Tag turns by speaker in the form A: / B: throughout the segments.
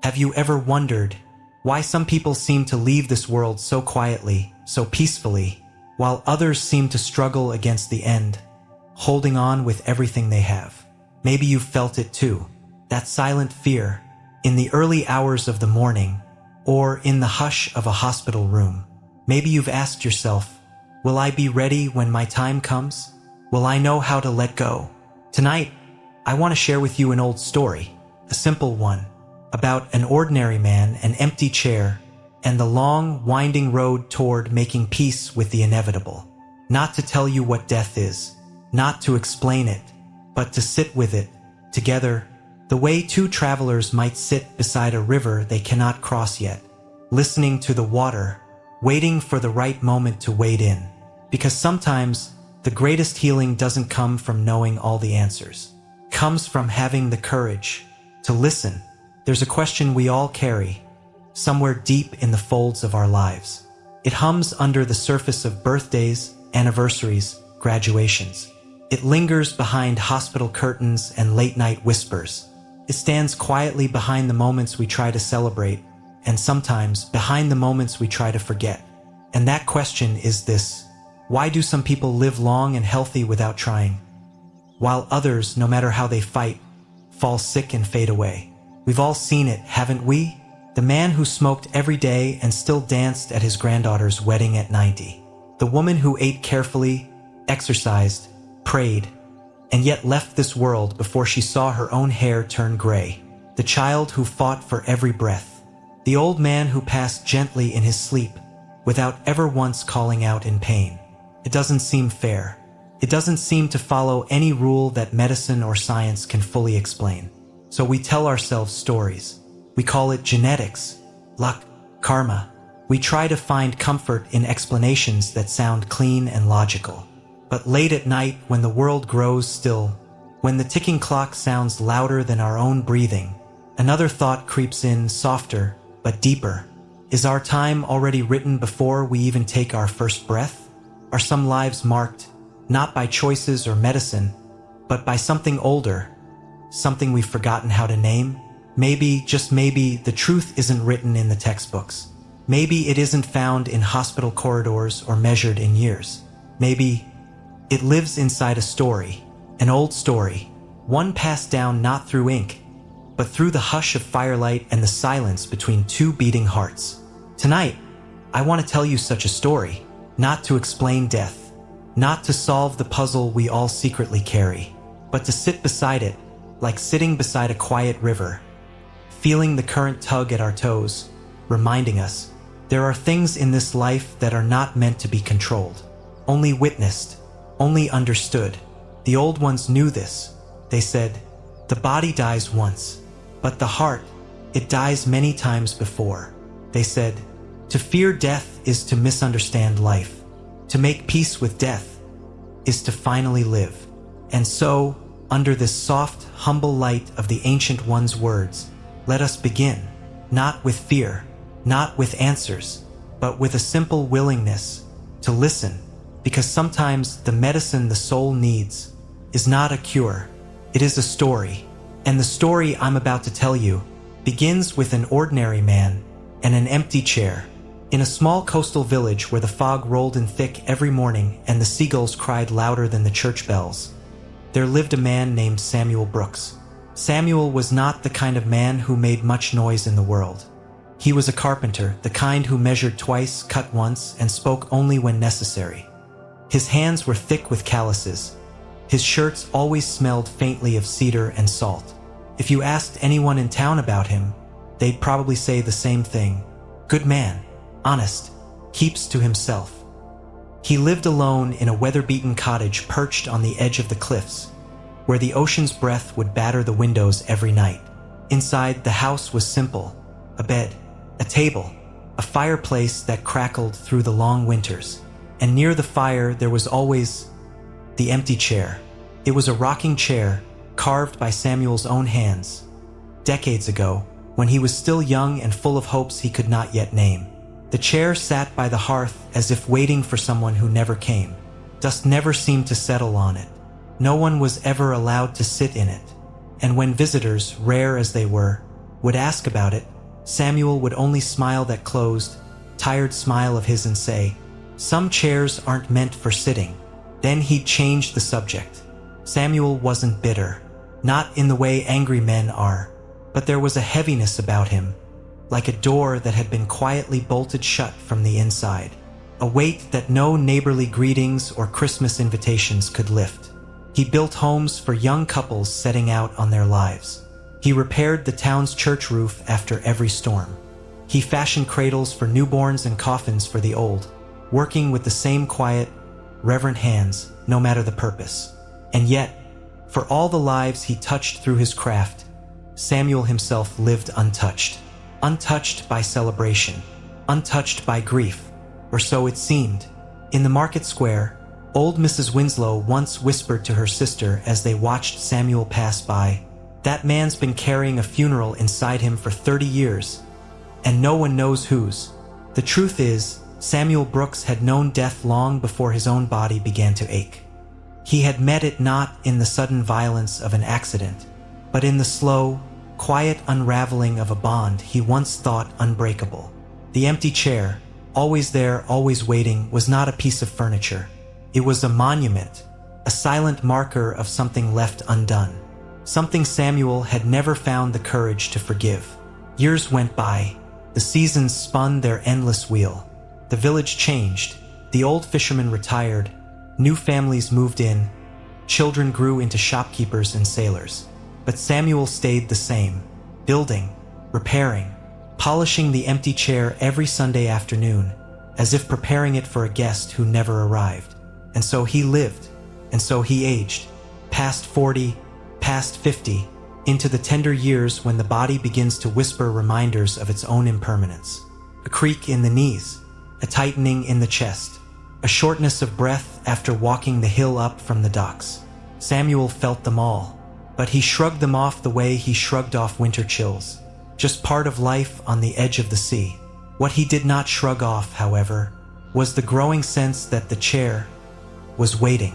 A: Have you ever wondered why some people seem to leave this world so quietly, so peacefully, while others seem to struggle against the end, holding on with everything they have? Maybe you've felt it too, that silent fear, in the early hours of the morning, or in the hush of a hospital room. Maybe you've asked yourself, will I be ready when my time comes? Will I know how to let go? Tonight, I want to share with you an old story, a simple one, about an ordinary man, an empty chair, and the long, winding road toward making peace with the inevitable. Not to tell you what death is, not to explain it, but to sit with it, together, the way two travelers might sit beside a river they cannot cross yet, listening to the water, waiting for the right moment to wade in. Because sometimes, the greatest healing doesn't come from knowing all the answers. It comes from having the courage to listen. There's a question we all carry, somewhere deep in the folds of our lives. It hums under the surface of birthdays, anniversaries, graduations. It lingers behind hospital curtains and late-night whispers. It stands quietly behind the moments we try to celebrate, and sometimes behind the moments we try to forget. And that question is this: why do some people live long and healthy without trying, while others, no matter how they fight, fall sick and fade away? We've all seen it, haven't we? The man who smoked every day and still danced at his granddaughter's wedding at 90. The woman who ate carefully, exercised, prayed, and yet left this world before she saw her own hair turn gray. The child who fought for every breath. The old man who passed gently in his sleep, without ever once calling out in pain. It doesn't seem fair. It doesn't seem to follow any rule that medicine or science can fully explain. So we tell ourselves stories. We call it genetics, luck, karma. We try to find comfort in explanations that sound clean and logical. But late at night, when the world grows still, when the ticking clock sounds louder than our own breathing, another thought creeps in, softer but deeper. Is our time already written before we even take our first breath? Are some lives marked, not by choices or medicine, but by something older, something we've forgotten how to name? Maybe, just maybe, the truth isn't written in the textbooks. Maybe it isn't found in hospital corridors or measured in years. Maybe it lives inside a story, an old story, one passed down not through ink, but through the hush of firelight and the silence between two beating hearts. Tonight, I want to tell you such a story, not to explain death, not to solve the puzzle we all secretly carry, but to sit beside it, like sitting beside a quiet river, feeling the current tug at our toes, reminding us there are things in this life that are not meant to be controlled, only witnessed, only understood. The old ones knew this. They said, the body dies once, but the heart, it dies many times before. They said, to fear death is to misunderstand life. To make peace with death is to finally live. And so, under this soft, humble light of the ancient one's words, let us begin, not with fear, not with answers, but with a simple willingness to listen, because sometimes the medicine the soul needs is not a cure, it is a story. And the story I'm about to tell you begins with an ordinary man and an empty chair. In a small coastal village where the fog rolled in thick every morning and the seagulls cried louder than the church bells, there lived a man named Samuel Brooks. Samuel was not the kind of man who made much noise in the world. He was a carpenter, the kind who measured twice, cut once, and spoke only when necessary. His hands were thick with calluses. His shirts always smelled faintly of cedar and salt. If you asked anyone in town about him, they'd probably say the same thing. Good man, honest, keeps to himself. He lived alone in a weather-beaten cottage perched on the edge of the cliffs, where the ocean's breath would batter the windows every night. Inside, the house was simple: a bed, a table, a fireplace that crackled through the long winters. And near the fire there was always the empty chair. It was a rocking chair, carved by Samuel's own hands, decades ago, when he was still young and full of hopes he could not yet name. The chair sat by the hearth as if waiting for someone who never came. Dust never seemed to settle on it. No one was ever allowed to sit in it. And when visitors, rare as they were, would ask about it, Samuel would only smile that closed, tired smile of his and say, "Some chairs aren't meant for sitting." Then he'd change the subject. Samuel wasn't bitter, not in the way angry men are, but there was a heaviness about him, like a door that had been quietly bolted shut from the inside, a weight that no neighborly greetings or Christmas invitations could lift. He built homes for young couples setting out on their lives. He repaired the town's church roof after every storm. He fashioned cradles for newborns and coffins for the old, working with the same quiet, reverent hands, no matter the purpose. And yet, for all the lives he touched through his craft, Samuel himself lived untouched. Untouched by celebration, untouched by grief, or so it seemed. In the market square, old Mrs. Winslow once whispered to her sister as they watched Samuel pass by, "That man's been carrying a funeral inside him for 30 years, and no one knows whose." The truth is, Samuel Brooks had known death long before his own body began to ache. He had met it not in the sudden violence of an accident, but in the slow, quiet unraveling of a bond he once thought unbreakable. The empty chair, always there, always waiting, was not a piece of furniture. It was a monument, a silent marker of something left undone, something Samuel had never found the courage to forgive. Years went by. The seasons spun their endless wheel. The village changed. The old fishermen retired. New families moved in. Children grew into shopkeepers and sailors. But Samuel stayed the same, building, repairing, polishing the empty chair every Sunday afternoon, as if preparing it for a guest who never arrived. And so he lived, and so he aged, past 40, past 50, into the tender years when the body begins to whisper reminders of its own impermanence. A creak in the knees, a tightening in the chest, a shortness of breath after walking the hill up from the docks. Samuel felt them all. But he shrugged them off the way he shrugged off winter chills, just part of life on the edge of the sea. What he did not shrug off, however, was the growing sense that the chair was waiting,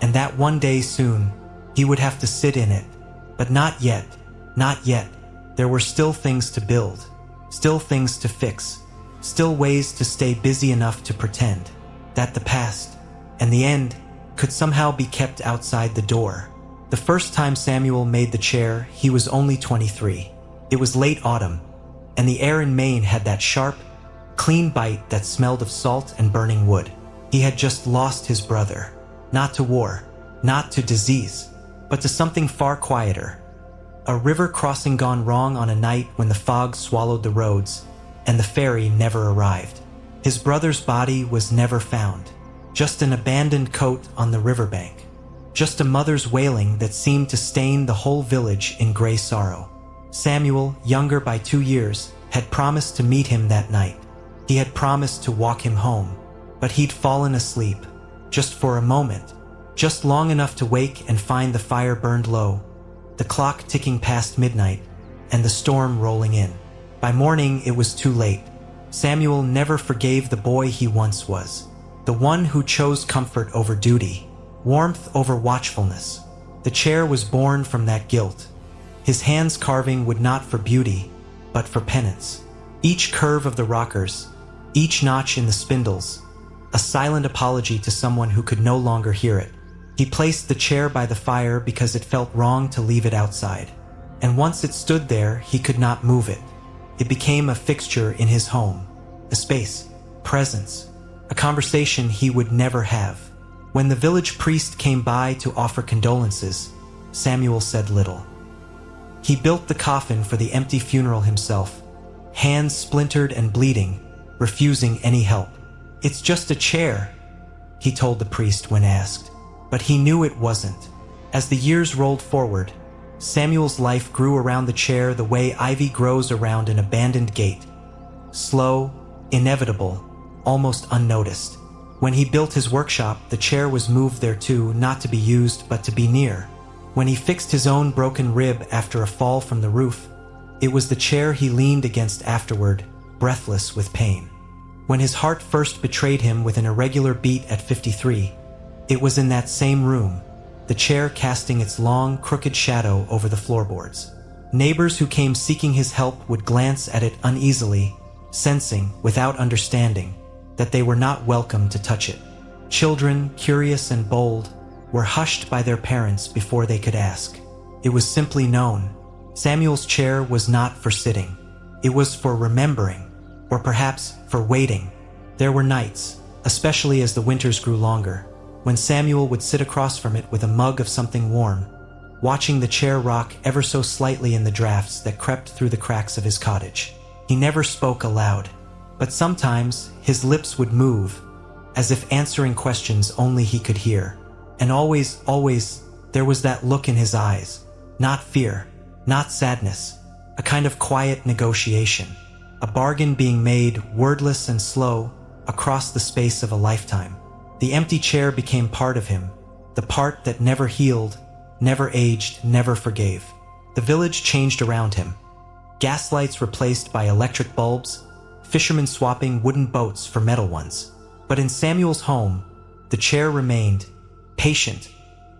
A: and that one day soon he would have to sit in it. But not yet, not yet. There were still things to build, still things to fix, still ways to stay busy enough to pretend that the past and the end could somehow be kept outside the door. The first time Samuel made the chair, he was only 23. It was late autumn, and the air in Maine had that sharp, clean bite that smelled of salt and burning wood. He had just lost his brother, not to war, not to disease, but to something far quieter. A river crossing gone wrong on a night when the fog swallowed the roads, and the ferry never arrived. His brother's body was never found, just an abandoned coat on the riverbank. Just a mother's wailing that seemed to stain the whole village in gray sorrow. Samuel, younger by 2 years, had promised to meet him that night. He had promised to walk him home, but he'd fallen asleep, just for a moment, just long enough to wake and find the fire burned low, the clock ticking past midnight, and the storm rolling in. By morning, it was too late. Samuel never forgave the boy he once was, the one who chose comfort over duty, warmth over watchfulness. The chair was born from that guilt. His hands carving would not for beauty, but for penance. Each curve of the rockers, each notch in the spindles, a silent apology to someone who could no longer hear it. He placed the chair by the fire because it felt wrong to leave it outside. And once it stood there, he could not move it. It became a fixture in his home, a space, presence, a conversation he would never have. When the village priest came by to offer condolences, Samuel said little. He built the coffin for the empty funeral himself, hands splintered and bleeding, refusing any help. "It's just a chair," he told the priest when asked. But he knew it wasn't. As the years rolled forward, Samuel's life grew around the chair the way ivy grows around an abandoned gate. Slow, inevitable, almost unnoticed. When he built his workshop, the chair was moved there too, not to be used, but to be near. When he fixed his own broken rib after a fall from the roof, it was the chair he leaned against afterward, breathless with pain. When his heart first betrayed him with an irregular beat at 53, it was in that same room, the chair casting its long, crooked shadow over the floorboards. Neighbors who came seeking his help would glance at it uneasily, sensing, without understanding, that they were not welcome to touch it. Children, curious and bold, were hushed by their parents before they could ask. It was simply known. Samuel's chair was not for sitting. It was for remembering, or perhaps for waiting. There were nights, especially as the winters grew longer, when Samuel would sit across from it with a mug of something warm, watching the chair rock ever so slightly in the drafts that crept through the cracks of his cottage. He never spoke aloud, but sometimes his lips would move, as if answering questions only he could hear. And always, there was that look in his eyes. Not fear, not sadness, a kind of quiet negotiation, a bargain being made, wordless and slow, across the space of a lifetime. The empty chair became part of him, the part that never healed, never aged, never forgave. The village changed around him. Gaslights replaced by electric bulbs, fishermen swapping wooden boats for metal ones. But in Samuel's home, the chair remained, patient,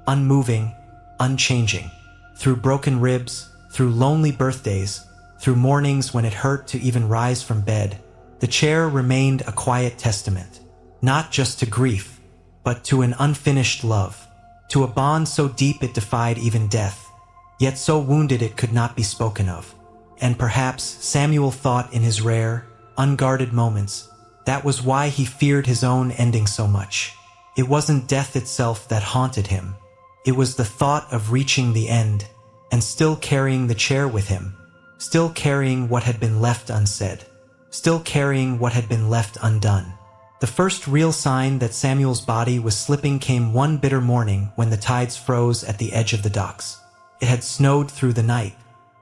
A: unmoving, unchanging. Through broken ribs, through lonely birthdays, through mornings when it hurt to even rise from bed, the chair remained a quiet testament, not just to grief, but to an unfinished love, to a bond so deep it defied even death, yet so wounded it could not be spoken of. And perhaps Samuel thought in his rare, unguarded moments, that was why he feared his own ending so much. It wasn't death itself that haunted him. It was the thought of reaching the end and still carrying the chair with him, still carrying what had been left unsaid, still carrying what had been left undone. The first real sign that Samuel's body was slipping came one bitter morning when the tides froze at the edge of the docks. It had snowed through the night.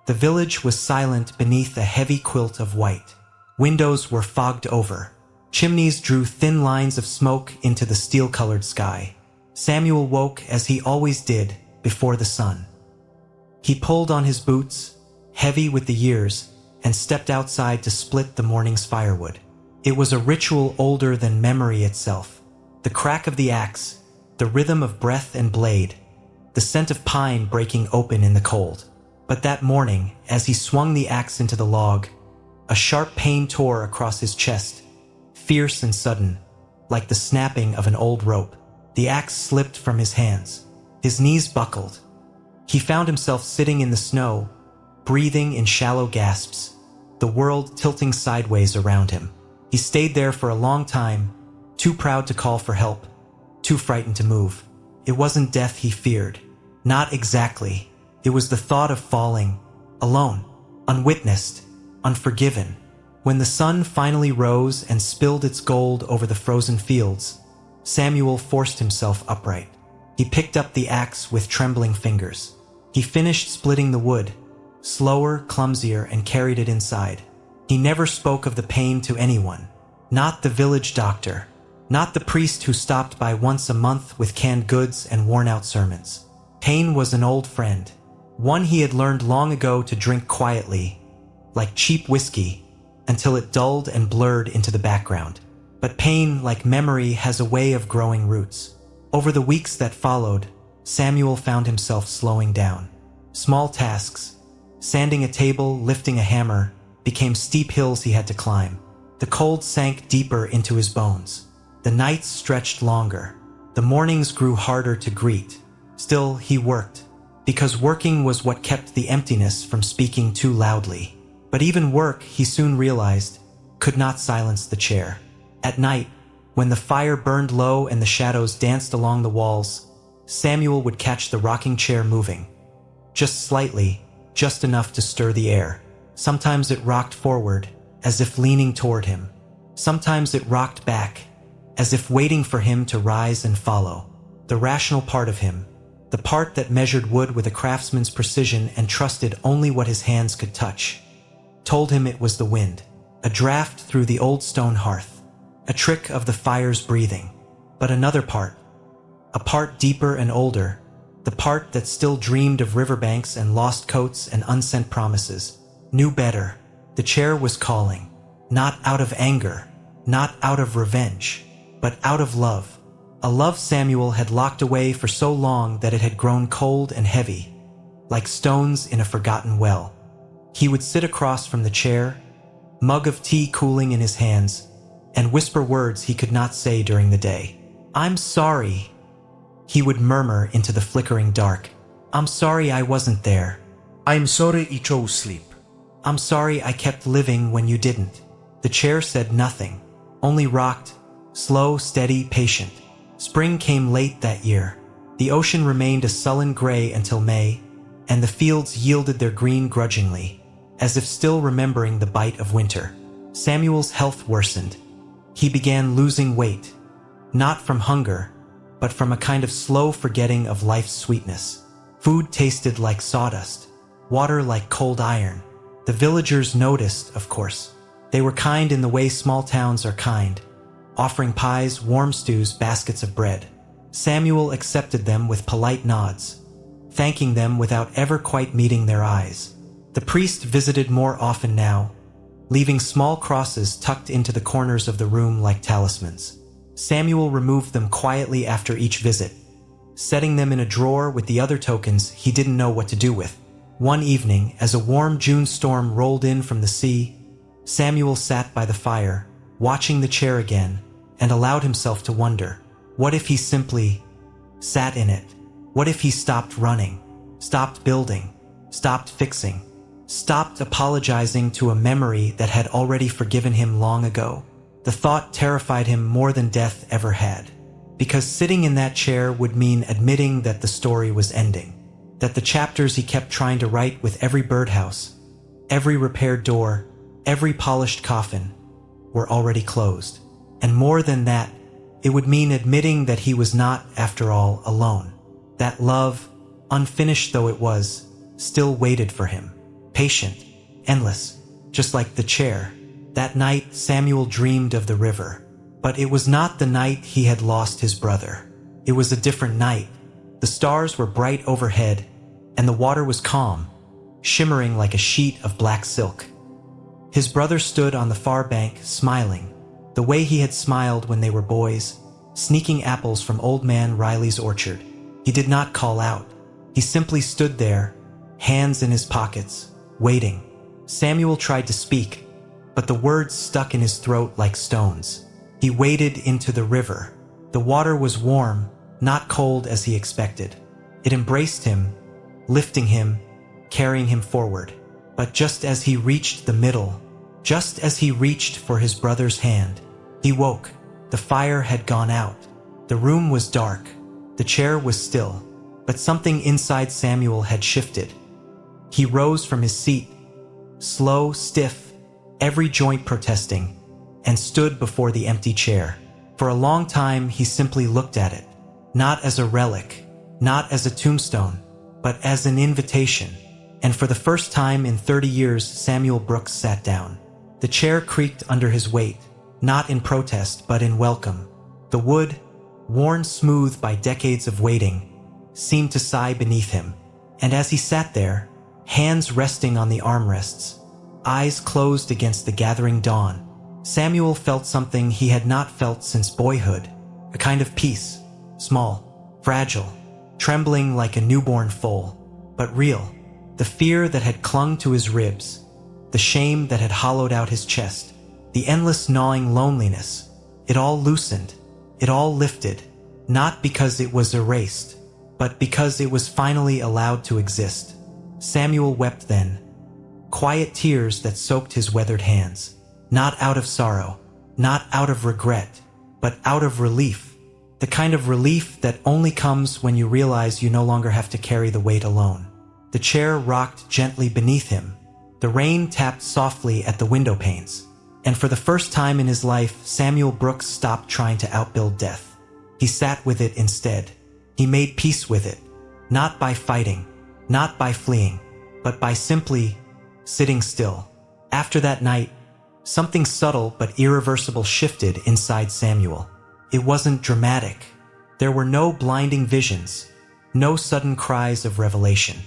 A: The village was silent beneath a heavy quilt of white. Windows were fogged over. Chimneys drew thin lines of smoke into the steel-colored sky. Samuel woke as he always did, before the sun. He pulled on his boots, heavy with the years, and stepped outside to split the morning's firewood. It was a ritual older than memory itself. The crack of the axe, the rhythm of breath and blade, the scent of pine breaking open in the cold. But that morning, as he swung the axe into the log, a sharp pain tore across his chest, fierce and sudden, like the snapping of an old rope. The axe slipped from his hands. His knees buckled. He found himself sitting in the snow, breathing in shallow gasps, the world tilting sideways around him. He stayed there for a long time, too proud to call for help, too frightened to move. It wasn't death he feared. Not exactly. It was the thought of falling, alone, unwitnessed, unforgiven. When the sun finally rose and spilled its gold over the frozen fields, Samuel forced himself upright. He picked up the axe with trembling fingers. He finished splitting the wood, slower, clumsier, and carried it inside. He never spoke of the pain to anyone. Not the village doctor. Not the priest who stopped by once a month with canned goods and worn-out sermons. Pain was an old friend, one he had learned long ago to drink quietly, like cheap whiskey, until it dulled and blurred into the background. But pain, like memory, has a way of growing roots. Over the weeks that followed, Samuel found himself slowing down. Small tasks, sanding a table, lifting a hammer, became steep hills he had to climb. The cold sank deeper into his bones. The nights stretched longer. The mornings grew harder to greet. Still, he worked, because working was what kept the emptiness from speaking too loudly. But even work, he soon realized, could not silence the chair. At night, when the fire burned low and the shadows danced along the walls, Samuel would catch the rocking chair moving. Just slightly, just enough to stir the air. Sometimes it rocked forward, as if leaning toward him. Sometimes it rocked back, as if waiting for him to rise and follow. The rational part of him, the part that measured wood with a craftsman's precision and trusted only what his hands could touch, told him it was the wind, a draft through the old stone hearth, a trick of the fire's breathing. But another part, a part deeper and older, the part that still dreamed of riverbanks and lost coats and unsent promises, knew better. The chair was calling, not out of anger, not out of revenge, but out of love. A love Samuel had locked away for so long that it had grown cold and heavy, like stones in a forgotten well. He would sit across from the chair, mug of tea cooling in his hands, and whisper words he could not say during the day. "I'm sorry," he would murmur into the flickering dark. "I'm sorry I wasn't there.
B: I'm sorry you chose sleep.
A: I'm sorry I kept living when you didn't." The chair said nothing, only rocked, slow, steady, patient. Spring came late that year. The ocean remained a sullen gray until May, and the fields yielded their green grudgingly, as if still remembering the bite of winter. Samuel's health worsened. He began losing weight, not from hunger, but from a kind of slow forgetting of life's sweetness. Food tasted like sawdust, water like cold iron. The villagers noticed, of course. They were kind in the way small towns are kind, offering pies, warm stews, baskets of bread. Samuel accepted them with polite nods, thanking them without ever quite meeting their eyes. The priest visited more often now, leaving small crosses tucked into the corners of the room like talismans. Samuel removed them quietly after each visit, setting them in a drawer with the other tokens he didn't know what to do with. One evening, as a warm June storm rolled in from the sea, Samuel sat by the fire, watching the chair again, and allowed himself to wonder, what if he simply sat in it? What if he stopped running, stopped building, stopped fixing, stopped apologizing to a memory that had already forgiven him long ago? The thought terrified him more than death ever had, because sitting in that chair would mean admitting that the story was ending, that the chapters he kept trying to write with every birdhouse, every repaired door, every polished coffin, were already closed. And more than that, it would mean admitting that he was not, after all, alone. That love, unfinished though it was, still waited for him, patient, endless, just like the chair. That night, Samuel dreamed of the river. But it was not the night he had lost his brother. It was a different night. The stars were bright overhead, and the water was calm, shimmering like a sheet of black silk. His brother stood on the far bank, smiling, the way he had smiled when they were boys, sneaking apples from Old Man Riley's orchard. He did not call out. He simply stood there, hands in his pockets, waiting. Samuel tried to speak, but the words stuck in his throat like stones. He waded into the river. The water was warm, not cold as he expected. It embraced him, lifting him, carrying him forward. But just as he reached the middle, just as he reached for his brother's hand, he woke. The fire had gone out. The room was dark. The chair was still. But something inside Samuel had shifted. He rose from his seat, slow, stiff, every joint protesting, and stood before the empty chair. For a long time, he simply looked at it, not as a relic, not as a tombstone, but as an invitation. And for the first time in 30 years, Samuel Brooks sat down. The chair creaked under his weight, not in protest, but in welcome. The wood, worn smooth by decades of waiting, seemed to sigh beneath him. And as he sat there, hands resting on the armrests, eyes closed against the gathering dawn, Samuel felt something he had not felt since boyhood, a kind of peace, small, fragile, trembling like a newborn foal, but real. The fear that had clung to his ribs, the shame that had hollowed out his chest, the endless gnawing loneliness, it all loosened, it all lifted, not because it was erased, but because it was finally allowed to exist. Samuel wept then, quiet tears that soaked his weathered hands, not out of sorrow, not out of regret, but out of relief, the kind of relief that only comes when you realize you no longer have to carry the weight alone. The chair rocked gently beneath him. The rain tapped softly at the window panes. And for the first time in his life, Samuel Brooks stopped trying to outbuild death. He sat with it instead. He made peace with it, not by fighting, not by fleeing, but by simply sitting still. After that night, something subtle but irreversible shifted inside Samuel. It wasn't dramatic. There were no blinding visions, no sudden cries of revelation.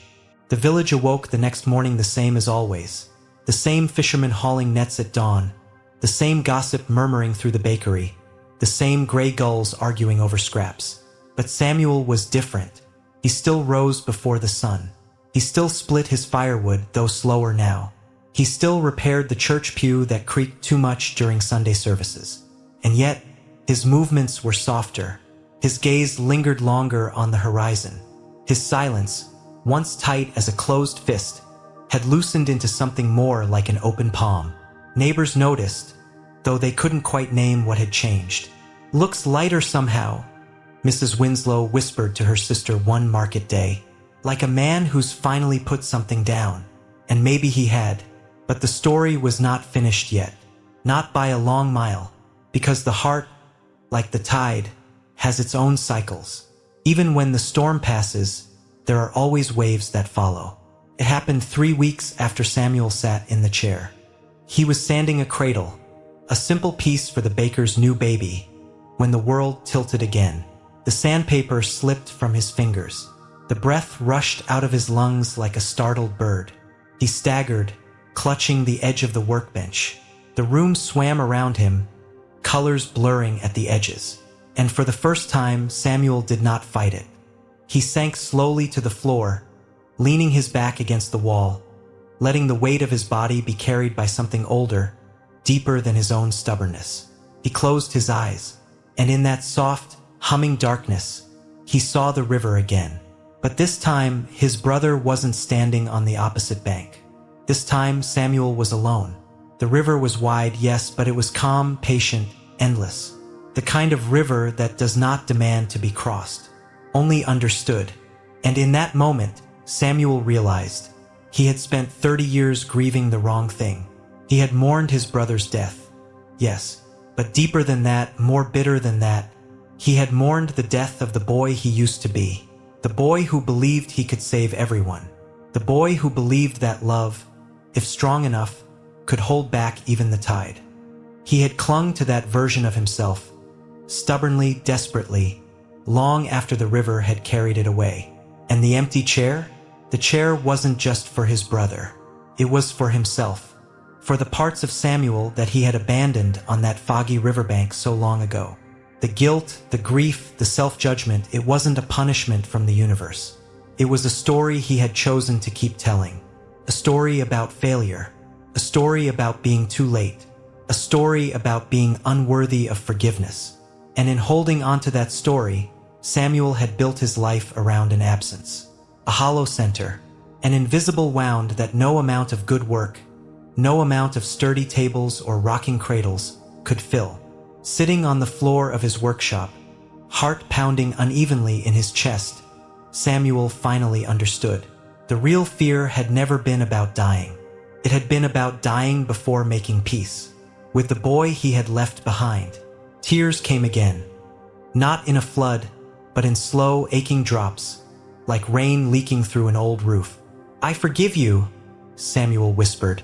A: The village awoke the next morning the same as always, the same fishermen hauling nets at dawn, the same gossip murmuring through the bakery, the same gray gulls arguing over scraps. But Samuel was different. He still rose before the sun. He still split his firewood, though slower now. He still repaired the church pew that creaked too much during Sunday services. And yet, his movements were softer. His gaze lingered longer on the horizon. His silence, once tight as a closed fist, had loosened into something more like an open palm. Neighbors noticed, though they couldn't quite name what had changed. "Looks lighter somehow," Mrs. Winslow whispered to her sister one market day. "Like a man who's finally put something down." And maybe he had. But the story was not finished yet. Not by a long mile. Because the heart, like the tide, has its own cycles. Even when the storm passes, there are always waves that follow. It happened 3 weeks after Samuel sat in the chair. He was sanding a cradle, a simple piece for the baker's new baby, when the world tilted again. The sandpaper slipped from his fingers. The breath rushed out of his lungs like a startled bird. He staggered, clutching the edge of the workbench. The room swam around him, colors blurring at the edges. And for the first time, Samuel did not fight it. He sank slowly to the floor, leaning his back against the wall, letting the weight of his body be carried by something older, deeper than his own stubbornness. He closed his eyes, and in that soft, humming darkness, he saw the river again. But this time, his brother wasn't standing on the opposite bank. This time, Samuel was alone. The river was wide, yes, but it was calm, patient, endless. The kind of river that does not demand to be crossed, only understood. And in that moment, Samuel realized he had spent 30 years grieving the wrong thing. He had mourned his brother's death. Yes, but deeper than that, more bitter than that, he had mourned the death of the boy he used to be. The boy who believed he could save everyone. The boy who believed that love, if strong enough, could hold back even the tide. He had clung to that version of himself, stubbornly, desperately, long after the river had carried it away. And the empty chair? The chair wasn't just for his brother. It was for himself. For the parts of Samuel that he had abandoned on that foggy riverbank so long ago. The guilt, the grief, the self-judgment, it wasn't a punishment from the universe. It was a story he had chosen to keep telling. A story about failure. A story about being too late. A story about being unworthy of forgiveness. And in holding onto that story, Samuel had built his life around an absence. A hollow center. An invisible wound that no amount of good work, no amount of sturdy tables or rocking cradles could fill. Sitting on the floor of his workshop, heart pounding unevenly in his chest, Samuel finally understood. The real fear had never been about dying. It had been about dying before making peace with the boy he had left behind. Tears came again, not in a flood, but in slow, aching drops, like rain leaking through an old roof. "I forgive you," Samuel whispered,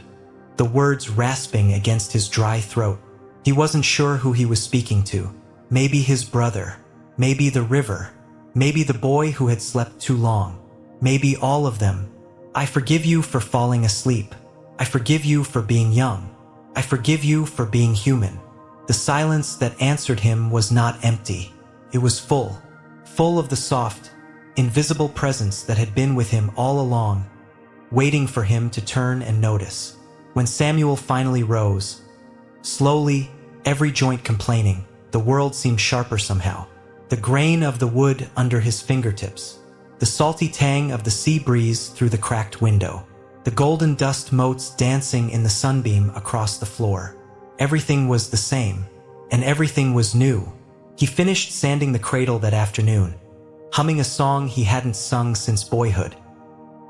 A: the words rasping against his dry throat. He wasn't sure who he was speaking to. Maybe his brother, maybe the river, maybe the boy who had slept too long, maybe all of them. "I forgive you for falling asleep. I forgive you for being young. I forgive you for being human." The silence that answered him was not empty. It was full, full of the soft, invisible presence that had been with him all along, waiting for him to turn and notice. When Samuel finally rose, slowly, every joint complaining, the world seemed sharper somehow. The grain of the wood under his fingertips, the salty tang of the sea breeze through the cracked window, the golden dust motes dancing in the sunbeam across the floor. Everything was the same, and everything was new. He finished sanding the cradle that afternoon, humming a song he hadn't sung since boyhood.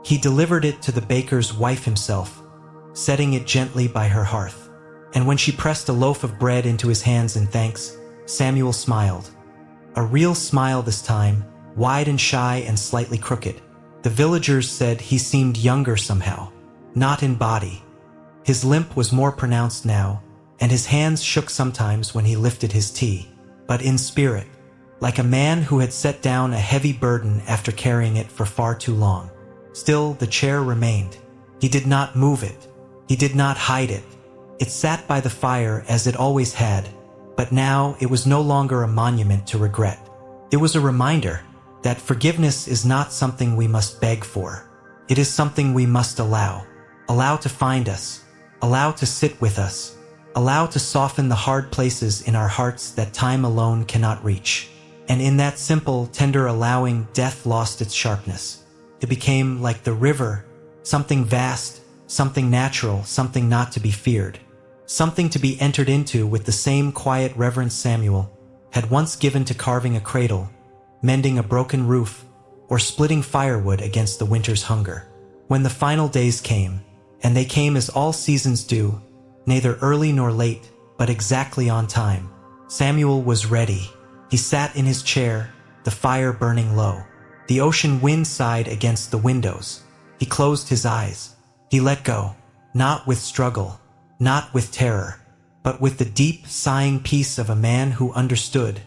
A: He delivered it to the baker's wife himself, setting it gently by her hearth. And when she pressed a loaf of bread into his hands in thanks, Samuel smiled. A real smile this time, wide and shy and slightly crooked. The villagers said he seemed younger somehow, not in body. His limp was more pronounced now, and his hands shook sometimes when he lifted his tea, but in spirit, like a man who had set down a heavy burden after carrying it for far too long. Still, the chair remained. He did not move it. He did not hide it. It sat by the fire as it always had, but now it was no longer a monument to regret. It was a reminder that forgiveness is not something we must beg for. It is something we must allow to find us, allow to sit with us, allow to soften the hard places in our hearts that time alone cannot reach. And in that simple, tender allowing, death lost its sharpness. It became like the river, something vast, something natural, something not to be feared, something to be entered into with the same quiet reverence Samuel had once given to carving a cradle, mending a broken roof, or splitting firewood against the winter's hunger. When the final days came, and they came as all seasons do, neither early nor late, but exactly on time, Samuel was ready. He sat in his chair, the fire burning low. The ocean wind sighed against the windows. He closed his eyes. He let go, not with struggle, not with terror, but with the deep, sighing peace of a man who understood,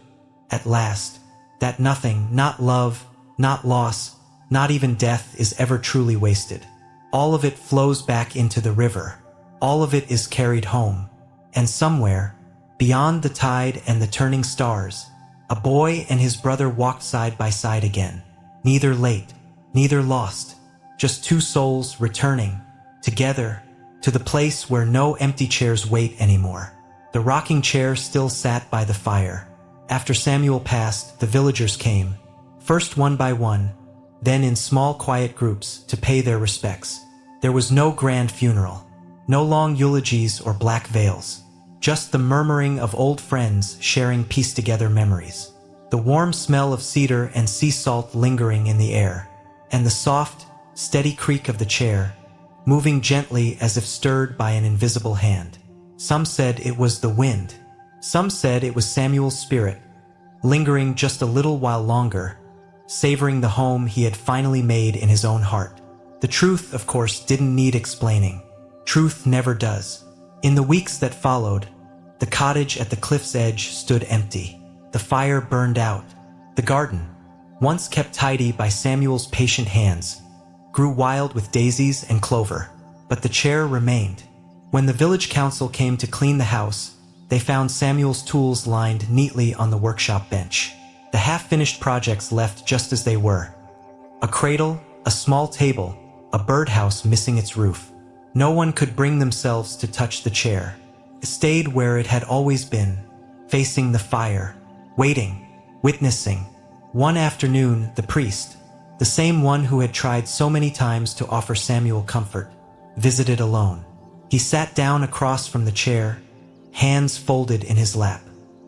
A: at last, that nothing, not love, not loss, not even death is ever truly wasted. All of it flows back into the river. All of it is carried home. And somewhere, beyond the tide and the turning stars, a boy and his brother walked side by side again. Neither late, neither lost, just two souls returning, together, to the place where no empty chairs wait anymore. The rocking chair still sat by the fire. After Samuel passed, the villagers came, first one by one, then in small quiet groups, to pay their respects. There was no grand funeral, no long eulogies or black veils, just the murmuring of old friends sharing pieced-together memories. The warm smell of cedar and sea salt lingering in the air, and the soft, steady creak of the chair, moving gently as if stirred by an invisible hand. Some said it was the wind. Some said it was Samuel's spirit, lingering just a little while longer, savoring the home he had finally made in his own heart. The truth, of course, didn't need explaining. Truth never does. In the weeks that followed, the cottage at the cliff's edge stood empty. The fire burned out. The garden, once kept tidy by Samuel's patient hands, grew wild with daisies and clover. But the chair remained. When the village council came to clean the house, they found Samuel's tools lined neatly on the workshop bench. The half-finished projects left just as they were. A cradle, a small table, a birdhouse missing its roof. No one could bring themselves to touch the chair. It stayed where it had always been, facing the fire, waiting, witnessing. One afternoon, the priest, the same one who had tried so many times to offer Samuel comfort, visited alone. He sat down across from the chair, hands folded in his lap.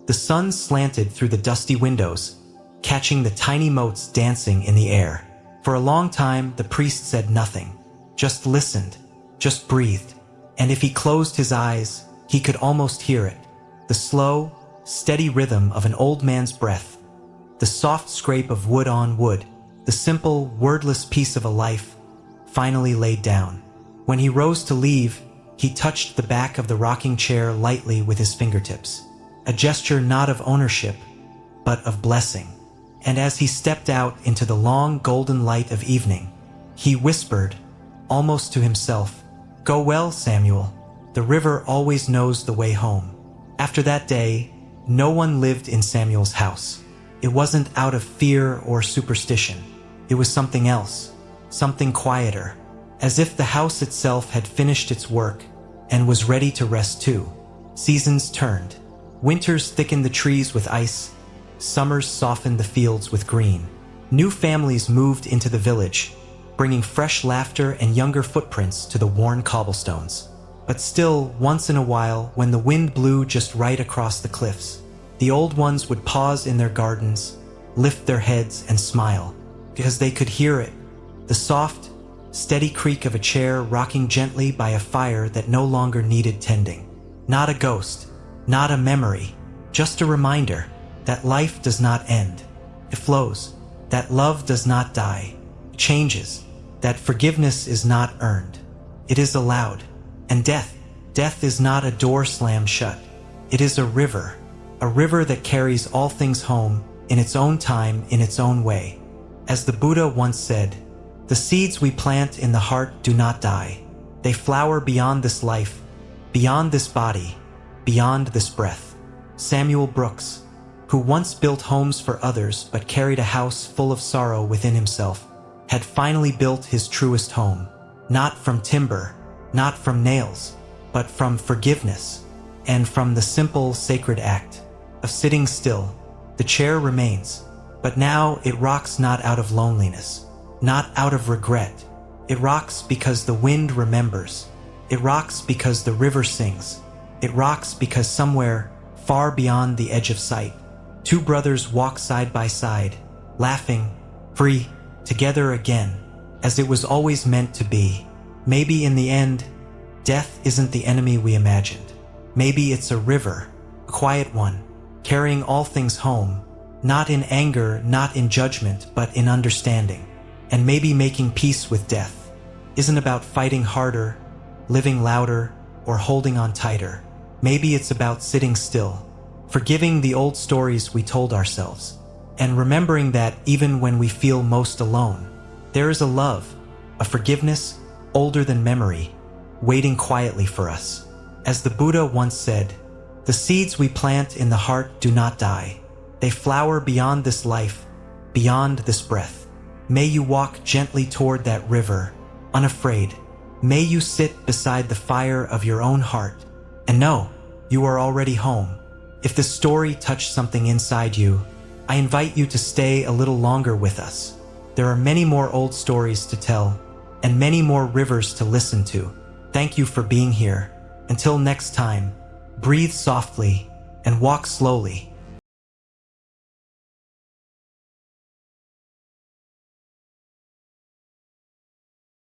A: The sun slanted through the dusty windows, catching the tiny motes dancing in the air. For a long time, the priest said nothing, just listened, just breathed. And if he closed his eyes, he could almost hear it. The slow, steady rhythm of an old man's breath, the soft scrape of wood on wood, the simple, wordless piece of a life finally laid down. When he rose to leave, he touched the back of the rocking chair lightly with his fingertips, a gesture not of ownership, but of blessing. And as he stepped out into the long golden light of evening, he whispered, almost to himself, "Go well, Samuel. The river always knows the way home." After that day, no one lived in Samuel's house. It wasn't out of fear or superstition. It was something else, something quieter, as if the house itself had finished its work and was ready to rest too. Seasons turned. Winters thickened the trees with ice. Summers softened the fields with green. New families moved into the village, bringing fresh laughter and younger footprints to the worn cobblestones. But still, once in a while, when the wind blew just right across the cliffs, the old ones would pause in their gardens, lift their heads and smile, because they could hear it, the soft, steady creak of a chair rocking gently by a fire that no longer needed tending. Not a ghost, not a memory, just a reminder that life does not end. It flows, that love does not die, it changes, that forgiveness is not earned. It is allowed. And death is not a door slammed shut. It is a river that carries all things home in its own time, in its own way. As the Buddha once said, the seeds we plant in the heart do not die. They flower beyond this life, beyond this body, beyond this breath. Samuel Brooks, who once built homes for others but carried a house full of sorrow within himself, had finally built his truest home, not from timber, not from nails, but from forgiveness, and from the simple, sacred act of sitting still. The chair remains, but now it rocks not out of loneliness, not out of regret. It rocks because the wind remembers. It rocks because the river sings. It rocks because somewhere, far beyond the edge of sight, two brothers walk side by side, laughing, free, together again, as it was always meant to be. Maybe in the end, death isn't the enemy we imagined. Maybe it's a river, a quiet one, carrying all things home, not in anger, not in judgment, but in understanding. And maybe making peace with death isn't about fighting harder, living louder, or holding on tighter. Maybe it's about sitting still, forgiving the old stories we told ourselves, and remembering that even when we feel most alone, there is a love, a forgiveness older than memory, waiting quietly for us. As the Buddha once said, "The seeds we plant in the heart do not die. They flower beyond this life, beyond this breath." May you walk gently toward that river, unafraid. May you sit beside the fire of your own heart and know you are already home. If this story touched something inside you, I invite you to stay a little longer with us. There are many more old stories to tell and many more rivers to listen to. Thank you for being here. Until next time, breathe softly and walk slowly.